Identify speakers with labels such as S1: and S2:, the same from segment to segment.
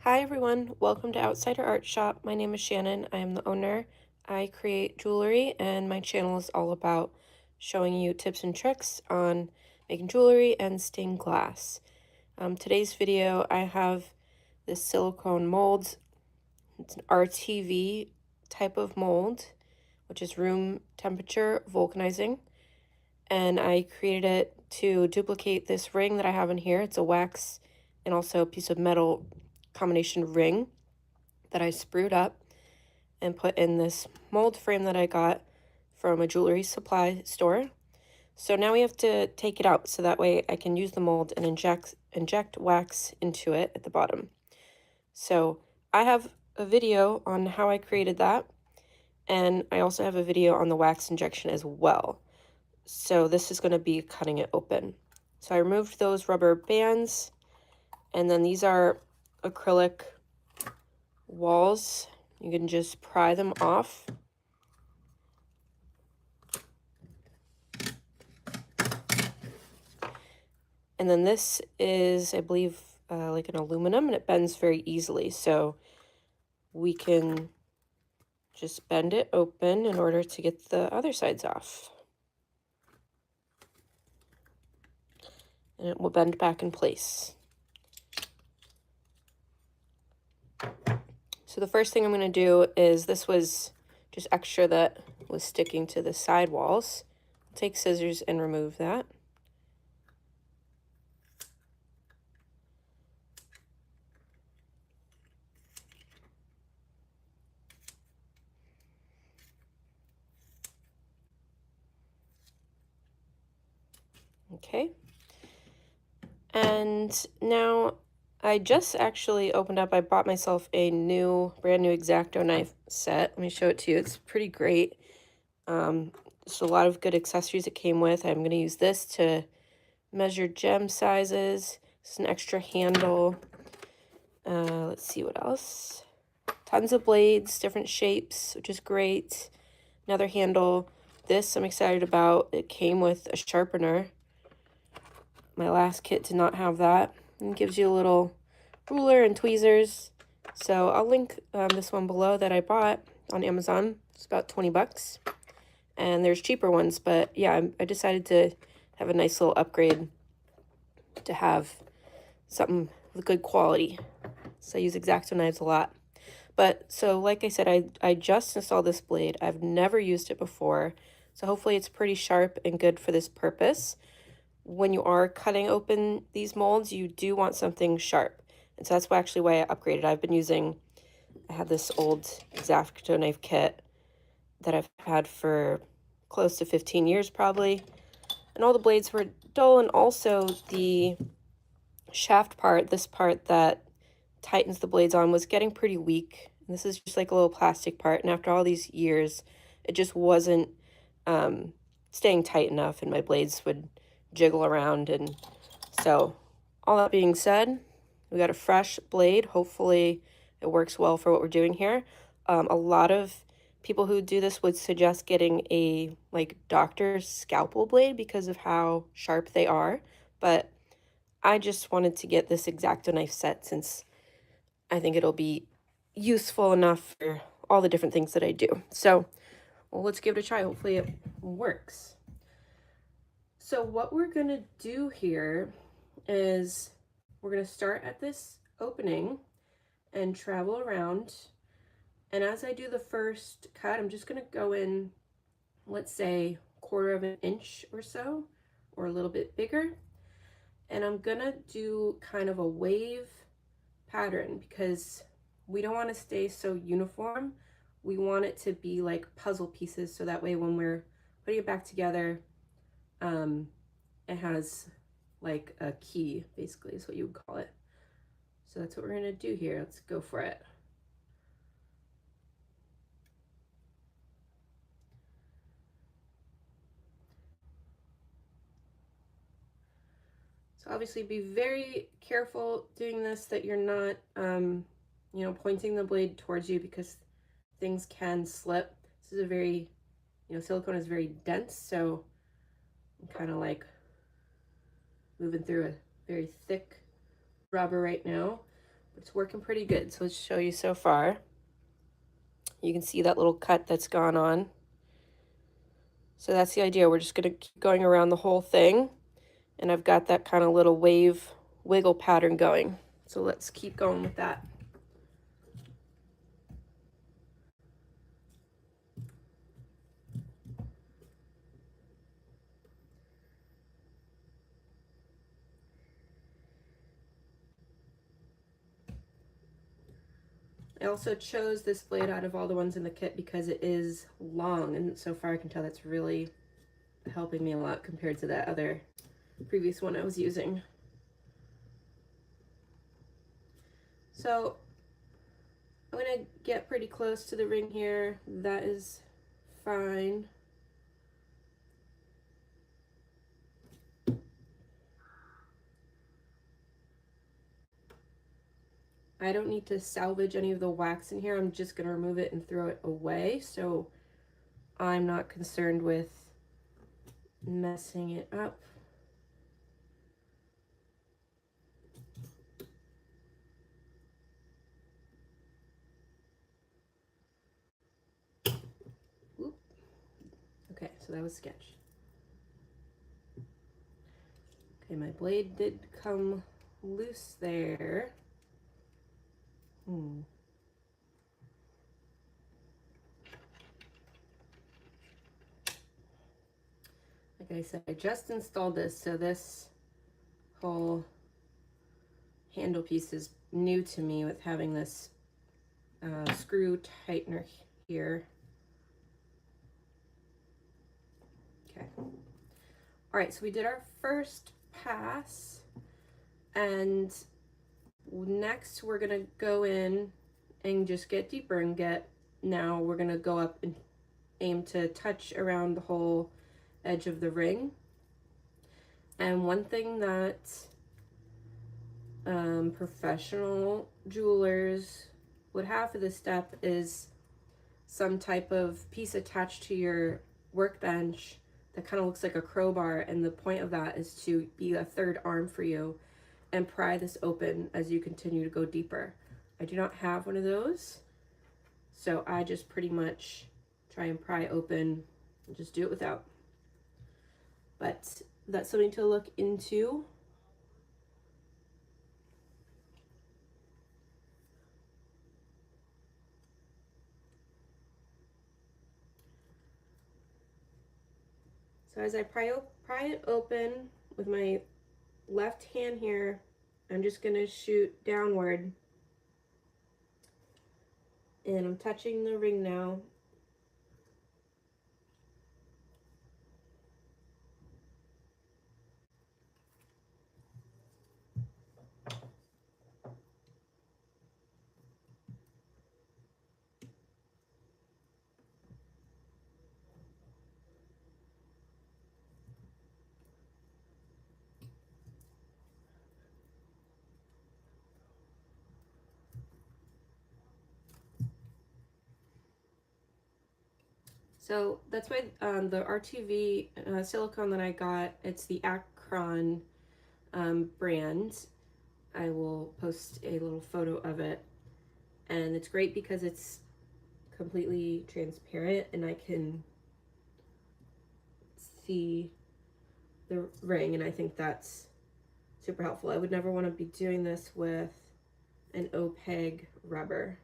S1: Hi everyone, welcome to Outsider Art Shop. My name is Shannon. I am the owner. I create jewelry and my channel is all about showing you tips and tricks on making jewelry and stained glass. Today's video I have this silicone mold. It's an RTV type of mold, which is room temperature vulcanizing. And I created it to duplicate this ring that I have in here. It's a wax and also a piece of metal combination ring that I sprued up and put in this mold frame that I got from a jewelry supply store. So now we have to take it out so that way I can use the mold and inject wax into it at the bottom. So I have a video on how I created that, and I also have a video on the wax injection as well. So this is going to be cutting it open. So I removed those rubber bands, and then these are acrylic walls. You can just pry them off. And then this is, I believe, like an aluminum, and it bends very easily. So we can just bend it open in order to get the other sides off. And it will bend back in place. So the first thing I'm going to do is, this was just extra that was sticking to the side walls. I'll take scissors and remove that. Okay. And now I just actually opened up, I bought myself a brand new X-Acto knife set. Let me show it to you. It's pretty great. Just a lot of good accessories it came with. I'm going to use this to measure gem sizes. It's an extra handle. Let's see what else. Tons of blades, different shapes, which is great. Another handle. This I'm excited about. It came with a sharpener. My last kit did not have that. And it gives you a little ruler and tweezers. So I'll link this one below that I bought on Amazon. It's about 20 bucks. And there's cheaper ones, but yeah, I decided to have a nice little upgrade to have something with good quality. So I use X-Acto knives a lot. But so like I said, I just installed this blade. I've never used it before. So hopefully it's pretty sharp and good for this purpose. When you are cutting open these molds, you do want something sharp. And so that's actually why I upgraded. I had this old X-Acto knife kit that I've had for close to 15 years probably. And all the blades were dull, and also the shaft part, this part that tightens the blades on, was getting pretty weak. And this is just like a little plastic part, and after all these years, it just wasn't staying tight enough, and my blades would jiggle around. And so all that being said, we got a fresh blade. Hopefully it works well for what we're doing here. A lot of people who do this would suggest getting a like doctor's scalpel blade because of how sharp they are, but I just wanted to get this X-Acto knife set since I think it'll be useful enough for all the different things that I do. So, well, let's give it a try. Hopefully it works. So what we're gonna do here is we're gonna start at this opening and travel around. And as I do the first cut, I'm just gonna go in, let's say, 1/4 of an inch or so, or a little bit bigger. And I'm gonna do kind of a wave pattern because we don't want to stay so uniform. We want it to be like puzzle pieces, so that way when we're putting it back together, it has like a key, basically, is what you would call it. So that's what we're gonna do here. Let's go for it. So obviously be very careful doing this, that you're not, you know, pointing the blade towards you, because things can slip. This is a very, you know, silicone is very dense, so I'm kind of like moving through a very thick rubber right now. It's working pretty good. So let's show you so far. You can see that little cut that's gone on. So that's the idea. We're just going to keep going around the whole thing. And I've got that kind of little wave wiggle pattern going. So let's keep going with that. I also chose this blade out of all the ones in the kit because it is long, and so far I can tell that's really helping me a lot compared to that other previous one I was using. So I'm gonna get pretty close to the ring here. That is fine. I don't need to salvage any of the wax in here. I'm just gonna remove it and throw it away, so I'm not concerned with messing it up. Oop. Okay, so that was sketch. Okay, my blade did come loose there. Like I said, I just installed this, so this whole handle piece is new to me with having this screw tightener here. Okay. All right, so we did our first pass, and next we're gonna go in and just get deeper and now we're gonna go up and aim to touch around the whole edge of the ring. And one thing that professional jewelers would have for this step is some type of piece attached to your workbench that kind of looks like a crowbar, and the point of that is to be a third arm for you and pry this open as you continue to go deeper. I do not have one of those, so I just pretty much try and pry open and just do it without. But that's something to look into. So as I pry it open with my left hand here, I'm just gonna shoot downward, and I'm touching the ring now. So that's why the RTV silicone that I got, it's the Akron brand. I will post a little photo of it. And it's great because it's completely transparent and I can see the ring, and I think that's super helpful. I would never want to be doing this with an opaque rubber,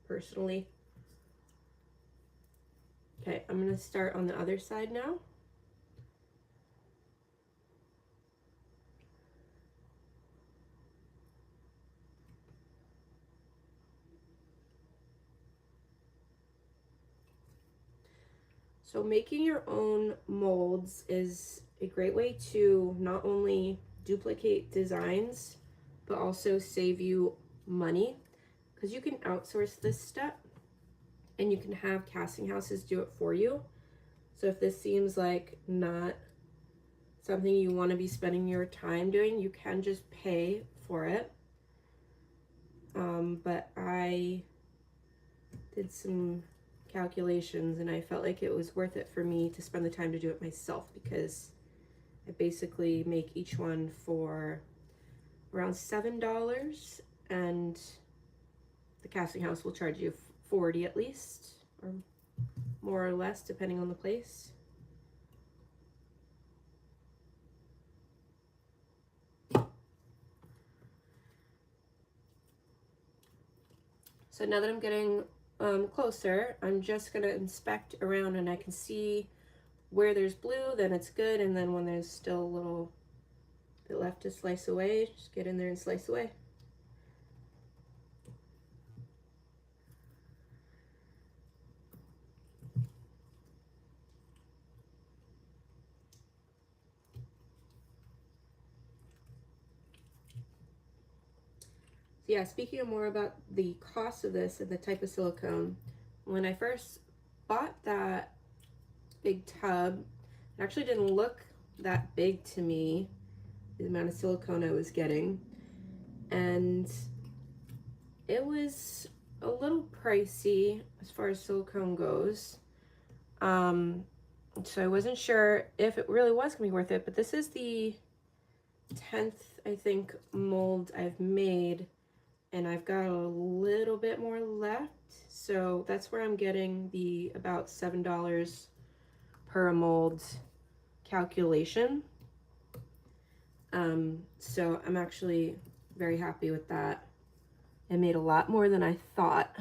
S1: personally. Okay, I'm going to start on the other side now. So making your own molds is a great way to not only duplicate designs, but also save you money, because you can outsource this step and you can have casting houses do it for you. So if this seems like not something you want to be spending your time doing, you can just pay for it. But I did some calculations and I felt like it was worth it for me to spend the time to do it myself, because I basically make each one for around $7, and the casting house will charge you $40 at least, or more or less depending on the place. So now that I'm getting closer, I'm just gonna inspect around, and I can see where there's blue, then it's good, and then when there's still a little bit left to slice away, just get in there and slice away. So yeah, speaking more about the cost of this and the type of silicone, when I first bought that big tub, it actually didn't look that big to me, the amount of silicone I was getting, and it was a little pricey as far as silicone goes. So I wasn't sure if it really was gonna be worth it, but this is the 10th, I think, mold I've made, and I've got a little bit more left, so that's where I'm getting the about $7 per mold calculation. So I'm actually very happy with that. I made a lot more than I thought.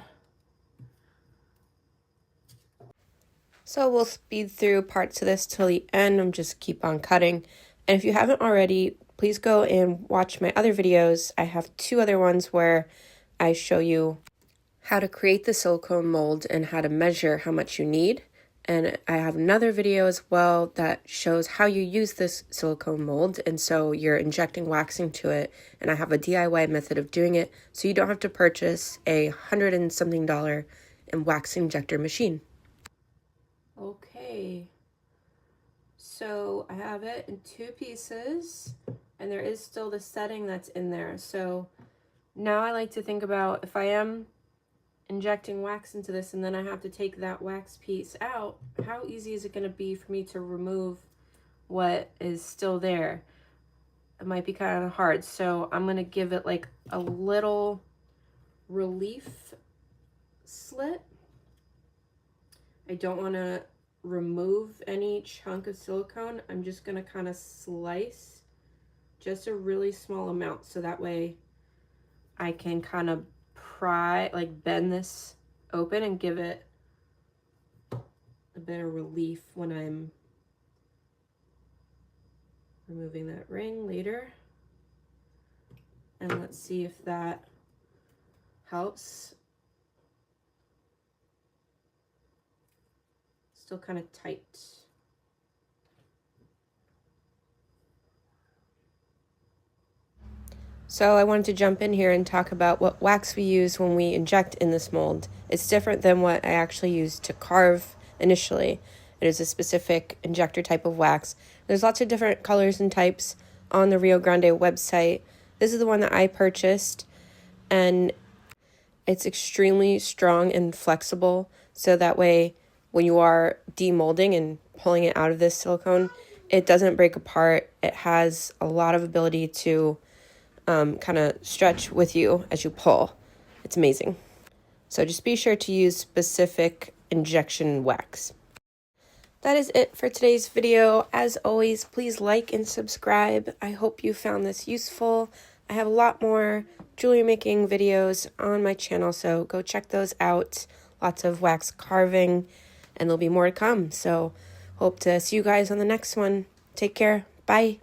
S1: So we'll speed through parts of this till the end and just keep on cutting. And if you haven't already, please go and watch my other videos. I have 2 other ones where I show you how to create the silicone mold and how to measure how much you need. And I have another video as well that shows how you use this silicone mold. And so you're injecting wax into it. And I have a DIY method of doing it, so you don't have to purchase a $100 and something wax injector machine. Okay, so I have it in 2 pieces, and there is still the setting that's in there. So now I like to think about, if I am injecting wax into this and then I have to take that wax piece out, how easy is it going to be for me to remove what is still there? It might be kind of hard, so I'm going to give it like a little relief slit. I don't want to remove any chunk of silicone. I'm just going to kind of slice just a really small amount, so that way I can kind of bend this open and give it a bit of relief when I'm removing that ring later. And let's see if that helps. Still kind of tight. So I wanted to jump in here and talk about what wax we use when we inject in this mold. It's different than what I actually used to carve initially. It is a specific injector type of wax. There's lots of different colors and types on the Rio Grande website. This is the one that I purchased, and it's extremely strong and flexible, so that way when you are demolding and pulling it out of this silicone, it doesn't break apart. It has a lot of ability to kind of stretch with you as you pull. It's amazing. So just be sure to use specific injection wax. That is it for today's video. As always, please like and subscribe. I hope you found this useful. I have a lot more jewelry making videos on my channel, so go check those out. Lots of wax carving, and there'll be more to come. So hope to see you guys on the next one. Take care. Bye.